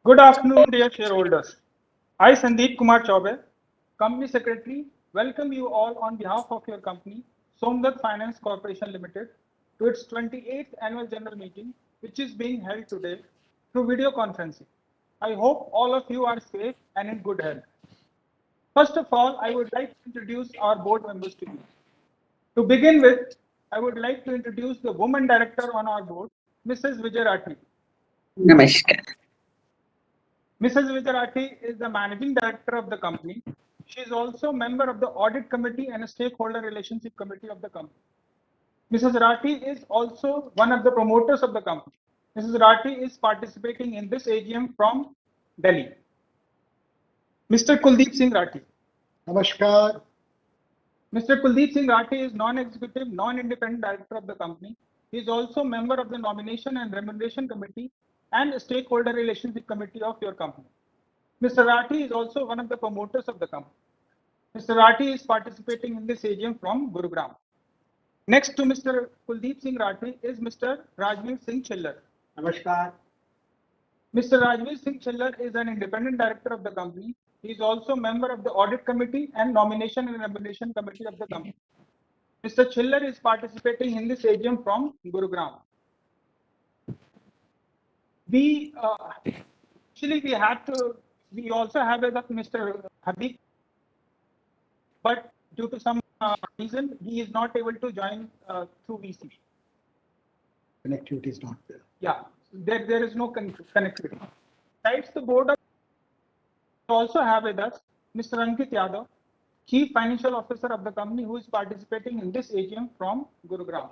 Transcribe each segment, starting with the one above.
Good afternoon, dear shareholders. I, Sandeep Kumar Chaubey, Company Secretary, welcome you all on behalf of your company, Somnath Finance Corporation Limited, to its 28th Annual General Meeting, which is being held today through video conferencing. I hope all of you are safe and in good health. First of all, I would like to introduce our board members to you. To begin with, I would like to introduce the woman director on our board, Mrs. Vijay Rathi. Namaskar. Mrs. Vijarati is the managing director of the company. She is also a member of the audit committee and a stakeholder relationship committee of the company. Mrs. Rathi is also one of the promoters of the company. Mrs. Rathi is participating in this AGM from Delhi. Mr. Kuldeep Singh Rathi. Namaskar. Mr. Kuldeep Singh Rathi is non-executive, non-independent director of the company. He is also a member of the nomination and remuneration committee and stakeholder relationship committee of your company. Mr. Rathi is also one of the promoters of the company. Mr. Rathi is participating in this AGM from Gurugram. Next to Mr. Kuldeep Singh Rathi is Mr. Rajveer Singh Chillar. Namaskar. Mr. Rajveer Singh Chillar is an independent director of the company. He is also a member of the audit committee and nomination and remuneration committee of the company. Mr. Chillar is participating in this AGM from Gurugram. We also have with us Mr. Habib, but due to some reason, he is not able to join through VC. Connectivity is not there. Yeah, there is no connectivity. Besides the board, we also have with us Mr. Ankit Yadav, Chief Financial Officer of the company, who is participating in this AGM from Gurugram.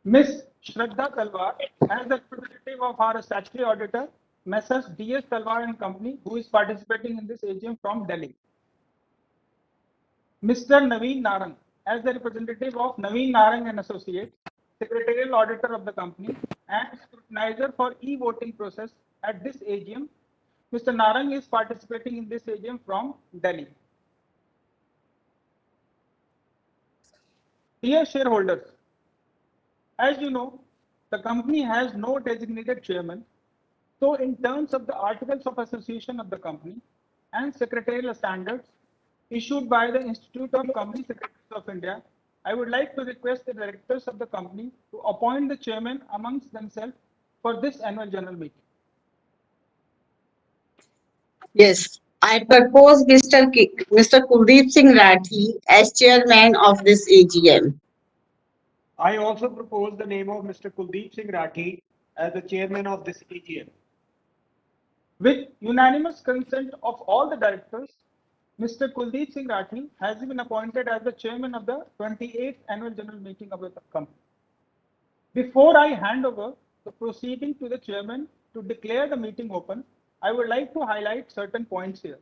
Ms. Shraddha Talwar, as the representative of our statutory auditor, Messrs. DS Talwar and Company, who is participating in this AGM from Delhi. Mr. Naveen Narang, as the representative of Naveen Narang and Associates, Secretarial Auditor of the company and scrutinizer for e-voting process at this AGM. Mr. Narang is participating in this AGM from Delhi. Dear shareholders, as you know, the company has no designated chairman. So in terms of the Articles of Association of the company and secretarial standards issued by the Institute of Company Secretaries of India, I would like to request the directors of the company to appoint the chairman amongst themselves for this annual general meeting. Yes, I propose Mr. Kuldeep Singh Rathi as chairman of this AGM. I also propose the name of Mr. Kuldeep Singh Rathi as the chairman of this AGM. With unanimous consent of all the directors, Mr. Kuldeep Singh Rathi has been appointed as the chairman of the 28th annual general meeting of the company. Before I hand over the proceeding to the chairman to declare the meeting open, I would like to highlight certain points here.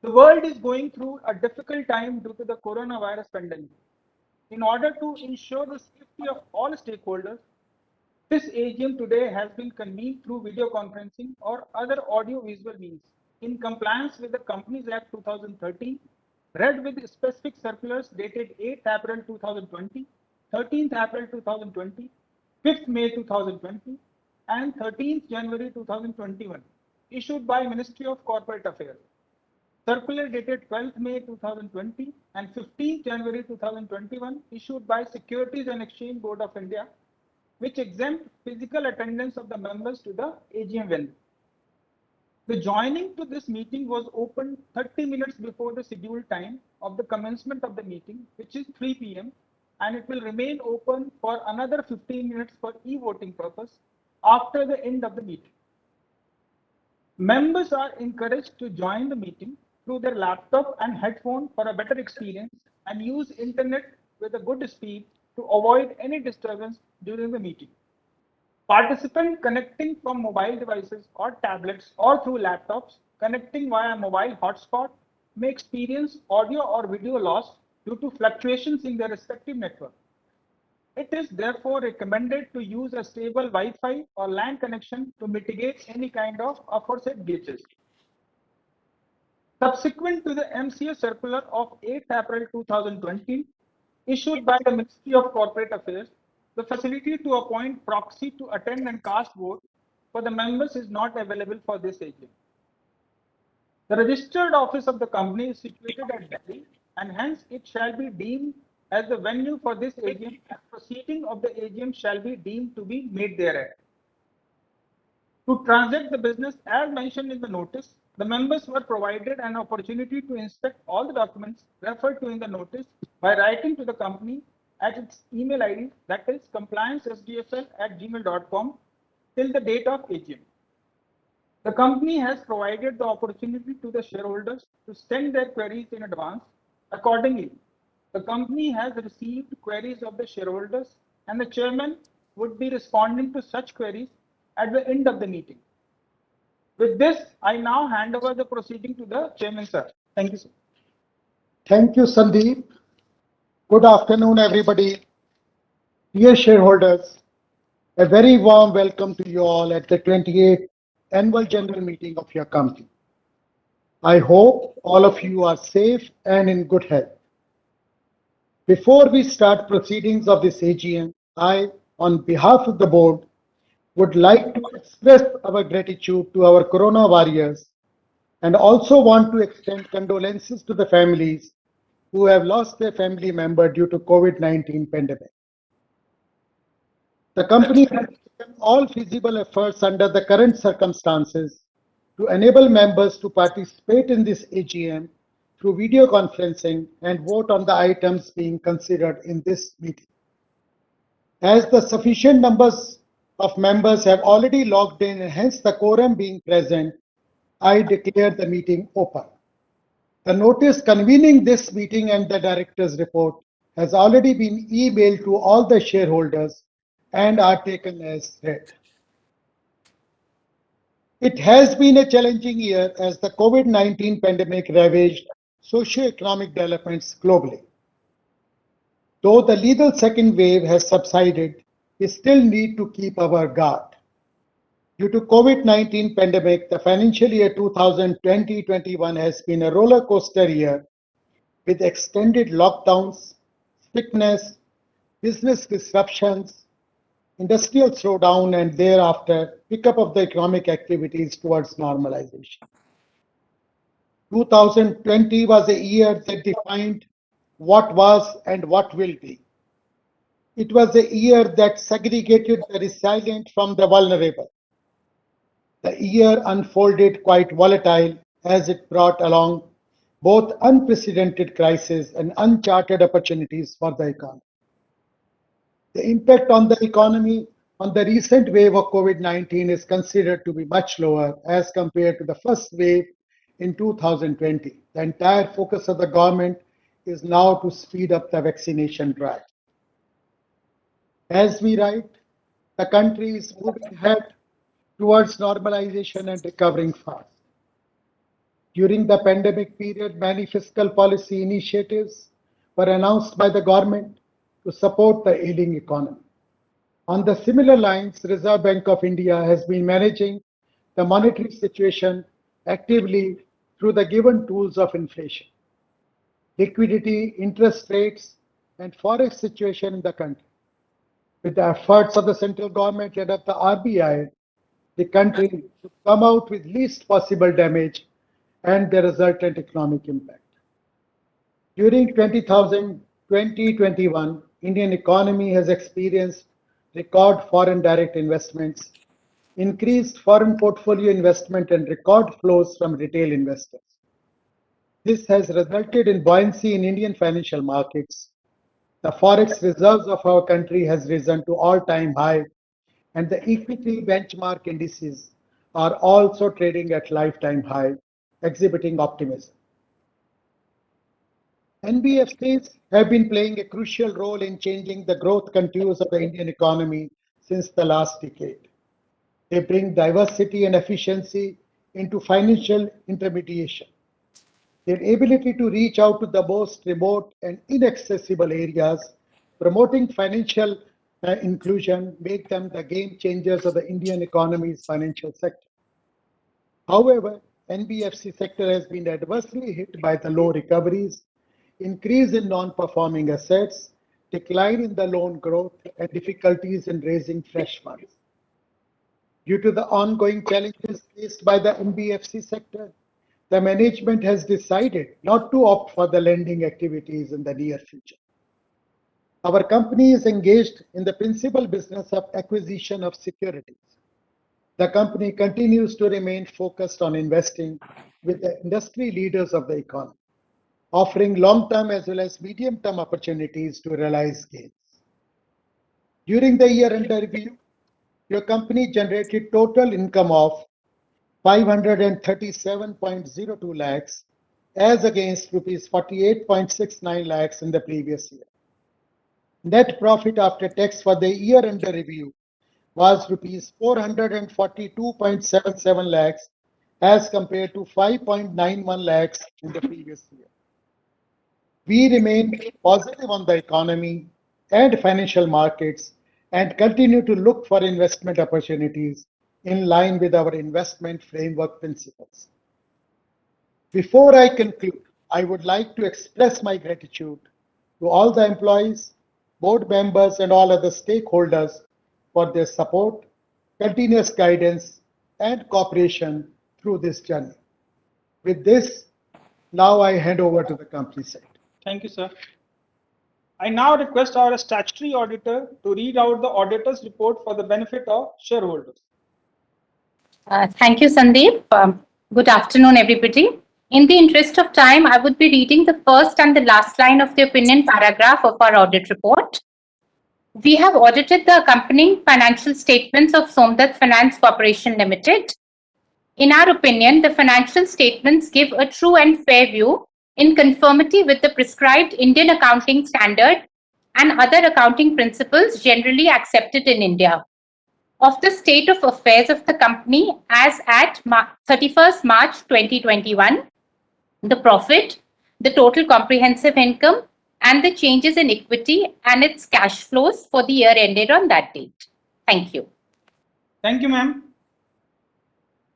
The world is going through a difficult time due to the coronavirus pandemic. In order to ensure the safety of all stakeholders, this AGM today has been convened through video conferencing or other audio-visual means in compliance with the Companies Act 2013, read with specific circulars dated 8th April 2020, 13th April 2020, 5th May 2020, and 13th January 2021, issued by Ministry of Corporate Affairs. Circular dated 12th May 2020 and 15th January 2021, issued by Securities and Exchange Board of India, which exempt physical attendance of the members to the AGM venue. The joining to this meeting was opened 30 minutes before the scheduled time of the commencement of the meeting, which is 3 p.m., and it will remain open for another 15 minutes for e-voting purpose after the end of the meeting. Members are encouraged to join the meeting through their laptop and headphone for a better experience and use internet with a good speed to avoid any disturbance during the meeting. Participants connecting from mobile devices or tablets or through laptops connecting via mobile hotspot may experience audio or video loss due to fluctuations in their respective network. It is therefore recommended to use a stable Wi-Fi or LAN connection to mitigate any kind of aforesaid glitches. Subsequent to the MCA circular of 8th April 2020, issued by the Ministry of Corporate Affairs, the facility to appoint proxy to attend and cast vote for the members is not available for this AGM. The registered office of the company is situated at Delhi, and hence it shall be deemed as the venue for this AGM, and proceeding of the AGM shall be deemed to be made thereat. To transact the business as mentioned in the notice, the members were provided an opportunity to inspect all the documents referred to in the notice by writing to the company at its email ID, that is compliancesdfl@gmail.com, till the date of AGM. The company has provided the opportunity to the shareholders to send their queries in advance. Accordingly, the company has received queries of the shareholders, and the chairman would be responding to such queries at the end of the meeting. With this, I now hand over the proceeding to the chairman, sir. Thank you, sir. Thank you, Sandeep. Good afternoon, everybody. Dear shareholders, a very warm welcome to you all at the 28th Annual General Meeting of your company. I hope all of you are safe and in good health. Before we start proceedings of this AGM, I, on behalf of the board, would like to express our gratitude to our Corona warriors and also want to extend condolences to the families who have lost their family member due to COVID-19 pandemic. The company has taken all feasible efforts under the current circumstances to enable members to participate in this AGM through video conferencing and vote on the items being considered in this meeting. As the sufficient numbers of members have already logged in and hence the quorum being present, I declare the meeting open. The notice convening this meeting and the director's report has already been emailed to all the shareholders and are taken as read. It has been a challenging year as the COVID-19 pandemic ravaged socio-economic developments globally. Though the lethal second wave has subsided, we still need to keep our guard. Due to COVID-19 pandemic, the financial year 2020-21 has been a roller coaster year with extended lockdowns, sickness, business disruptions, industrial slowdown, and thereafter pickup of the economic activities towards normalization. 2020 was a year that defined what was and what will be. It was a year that segregated the resilient from the vulnerable. The year unfolded quite volatile as it brought along both unprecedented crises and uncharted opportunities for the economy. The impact on the economy on the recent wave of COVID-19 is considered to be much lower as compared to the first wave in 2020. The entire focus of the government is now to speed up the vaccination drive. As we write, the country is moving ahead towards normalization and recovering fast. During the pandemic period, many fiscal policy initiatives were announced by the government to support the ailing economy. On the similar lines, Reserve Bank of India has been managing the monetary situation actively through the given tools of inflation, liquidity, interest rates, and forex situation in the country. With the efforts of the central government and of the RBI, the country should come out with least possible damage and the resultant economic impact. During 2020-21, Indian economy has experienced record foreign direct investments, increased foreign portfolio investment, and record flows from retail investors. This has resulted in buoyancy in Indian financial markets. The forex reserves of our country has risen to all-time high, and the equity benchmark indices are also trading at lifetime high, exhibiting optimism. NBFCs have been playing a crucial role in changing the growth contours of the Indian economy since the last decade. They bring diversity and efficiency into financial intermediation. Their ability to reach out to the most remote and inaccessible areas, promoting financial inclusion, make them the game changers of the Indian economy's financial sector. However, NBFC sector has been adversely hit by the low recoveries, increase in non-performing assets, decline in the loan growth, and difficulties in raising fresh funds. Due to the ongoing challenges faced by the NBFC sector, the management has decided not to opt for the lending activities in the near future. Our company is engaged in the principal business of acquisition of securities. The company continues to remain focused on investing with the industry leaders of the economy, offering long-term as well as medium-term opportunities to realize gains. During the year under review, your company generated total income of 537.02 lakhs as against rupees 48.69 lakhs in the previous year. Net profit after tax for the year under review was rupees 442.77 lakhs as compared to 5.91 lakhs in the previous year. We remain positive on the economy and financial markets and continue to look for investment opportunities in line with our investment framework principles. Before I conclude, I would like to express my gratitude to all the employees, board members, and all other stakeholders for their support, continuous guidance, and cooperation through this journey. With this, now I hand over to the company secretary. Thank you, sir. I now request our statutory auditor to read out the auditor's report for the benefit of shareholders. Thank you, Sandeep. Good afternoon, everybody. In the interest of time, I would be reading the first and the last line of the opinion paragraph of our audit report. We have audited the accompanying financial statements of Somdat Finance Corporation Limited. In our opinion, the financial statements give a true and fair view in conformity with the prescribed Indian accounting standard and other accounting principles generally accepted in India. Of the state of affairs of the company as at 31st March 2021, the profit, the total comprehensive income, and the changes in equity and its cash flows for the year ended on that date. Thank you. Thank you, ma'am.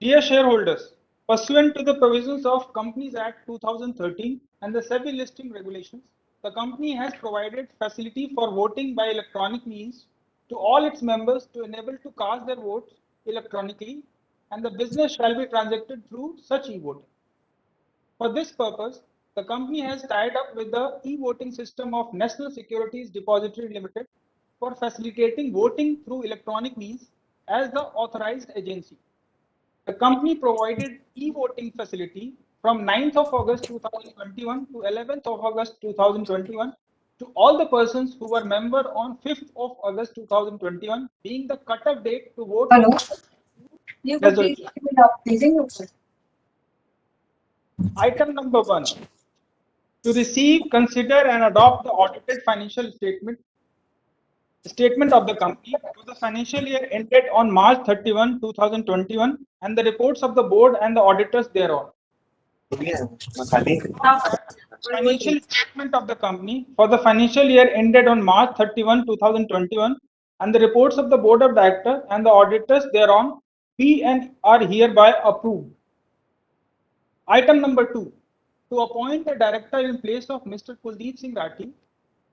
Dear shareholders, pursuant to the provisions of Companies Act 2013 and the SEBI listing regulations, the company has provided facility for voting by electronic means to all its members to enable to cast their votes electronically, and the business shall be transacted through such e-voting. For this purpose, the company has tied up with the e-voting system of National Securities Depository Limited for facilitating voting through electronic means as the authorized agency. The company provided e-voting facility from 9th of August 2021 to 11th of August 2021 to all the persons who were member on 5th of August 2021, being the cut-off date to vote. Hello. Resolution. Item number 1. To receive, consider, and adopt the audited financial statement of the company for the financial year ended on March 31, 2021, and the reports of the board and the auditors thereon. Financial statement of the company for the financial year ended on March 31, 2021, and the reports of the board of directors and the auditors thereon be and are hereby approved. Item number 2. To appoint a director in place of Mr. Kuldeep Singh Rathi,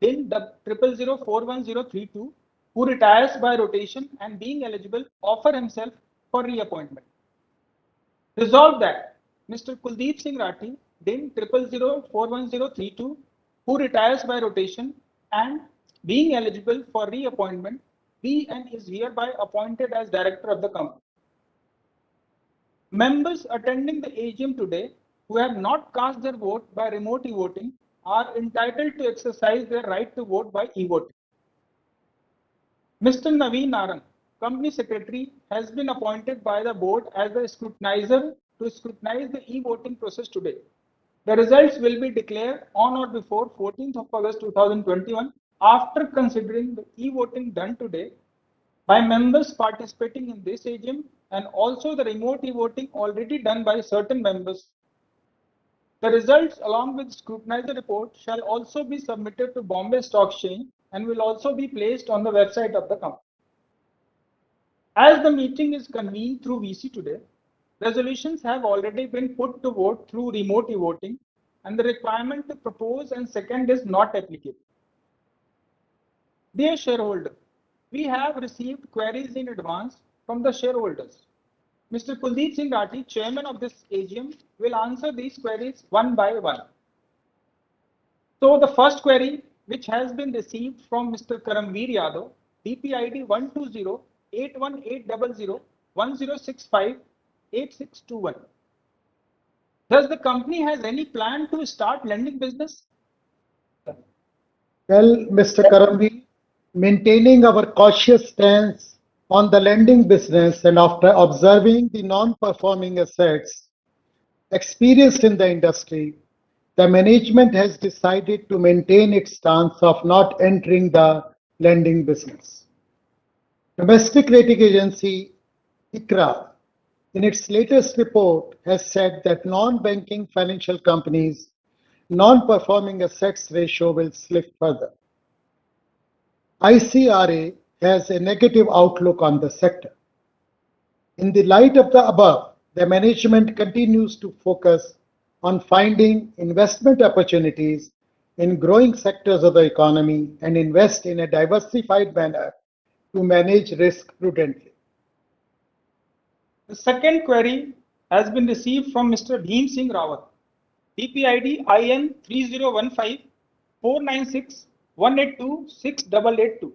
DIN 000411032, who retires by rotation and being eligible, offer himself for reappointment. Resolved that Mr. Kuldeep Singh Rathi, DIN 000411032, who retires by rotation and being eligible for reappointment, be and is hereby appointed as director of the company. Members attending the AGM today who have not cast their vote by remote e-voting are entitled to exercise their right to vote by e-voting. Mr. Naveen Narang, Company Secretary, has been appointed by the board as the scrutinizer to scrutinize the e-voting process today. The results will be declared on or before 14th of August 2021 after considering the e-voting done today by members participating in this AGM and also the remote e-voting already done by certain members. The results along with scrutinizer report shall also be submitted to Bombay Stock Exchange and will also be placed on the website of the company. As the meeting is convened through VC today, resolutions have already been put to vote through remote e-voting and the requirement to propose and second is not applicable. Dear shareholder, we have received queries in advance from the shareholders. Mr. Kuldeep Singh Rathi, chairman of this AGM, will answer these queries one by one. So the first query, which has been received from Mr. Karamveer Yadav, DPID 120-8180-1065-8621. Does the company has any plan to start lending business? Well, Mr. Karamveer, maintaining our cautious stance on the lending business and after observing the non-performing assets experienced in the industry, the management has decided to maintain its stance of not entering the lending business. Domestic rating agency ICRA, in its latest report, has said that non-banking financial companies' non-performing assets ratio will slip further. ICRA has a negative outlook on the sector. In the light of the above, the management continues to focus on finding investment opportunities in growing sectors of the economy and invest in a diversified manner to manage risk prudently. The second query has been received from Mr. Bhim Singh Rawat, DPID IN 3015-496-182-6882.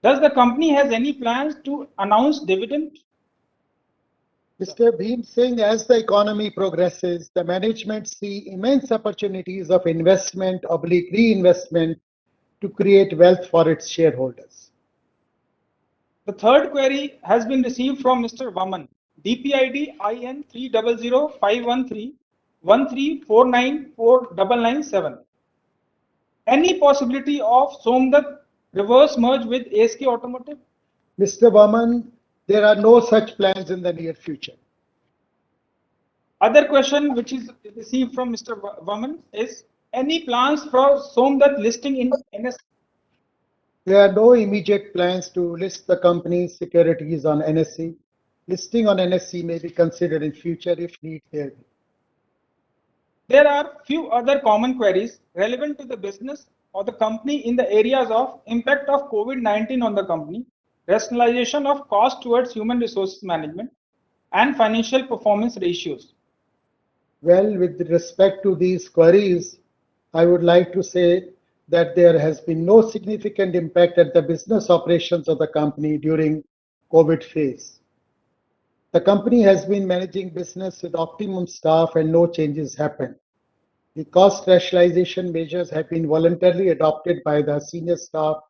Does the company has any plans to announce dividend? Mr. Bhim Singh, as the economy progresses, the management see immense opportunities of investment / reinvestment to create wealth for its shareholders. The third query has been received from Mr. Vaman, DPID IN 300-513-1349497. Any possibility of Somdat reverse merge with ASK Automotive? Mr. Vaman, there are no such plans in the near future. Other question which is received from Mr. Vaman is any plans for Somdat listing in NSE? There are no immediate plans to list the company's securities on NSE. Listing on NSE may be considered in future if need there be. There are few other common queries relevant to the business or the company in the areas of impact of COVID-19 on the company, rationalization of cost towards human resources management, and financial performance ratios. Well, with respect to these queries, I would like to say that there has been no significant impact at the business operations of the company during COVID phase. The company has been managing business with optimum staff and no changes happened. The cost rationalization measures have been voluntarily adopted by the senior staff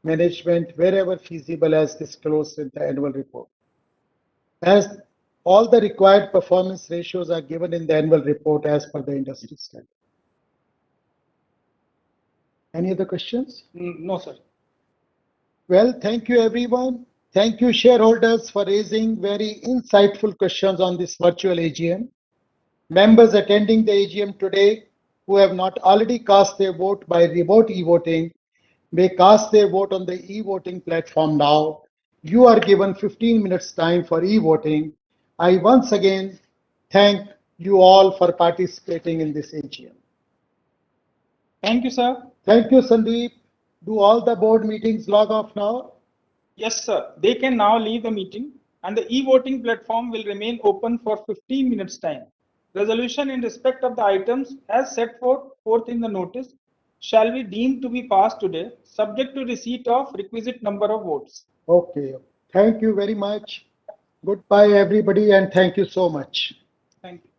management wherever feasible as disclosed in the annual report. As all the required performance ratios are given in the annual report as per the industry standard. Any other questions? No, sir. Well, thank you everyone. Thank you shareholders for raising very insightful questions on this virtual AGM. Members attending the AGM today who have not already cast their vote by remote e-voting may cast their vote on the e-voting platform now. You are given 15 minutes time for e-voting. I once again thank you all for participating in this AGM. Thank you, sir. Thank you, Sandeep. Do all the board meetings log off now? Yes, sir. They can now leave the meeting and the e-voting platform will remain open for 15 minutes time. Resolution in respect of the items as set forth in the notice shall be deemed to be passed today, subject to receipt of requisite number of votes. Okay. Thank you very much. Goodbye, everybody, and thank you so much. Thank you.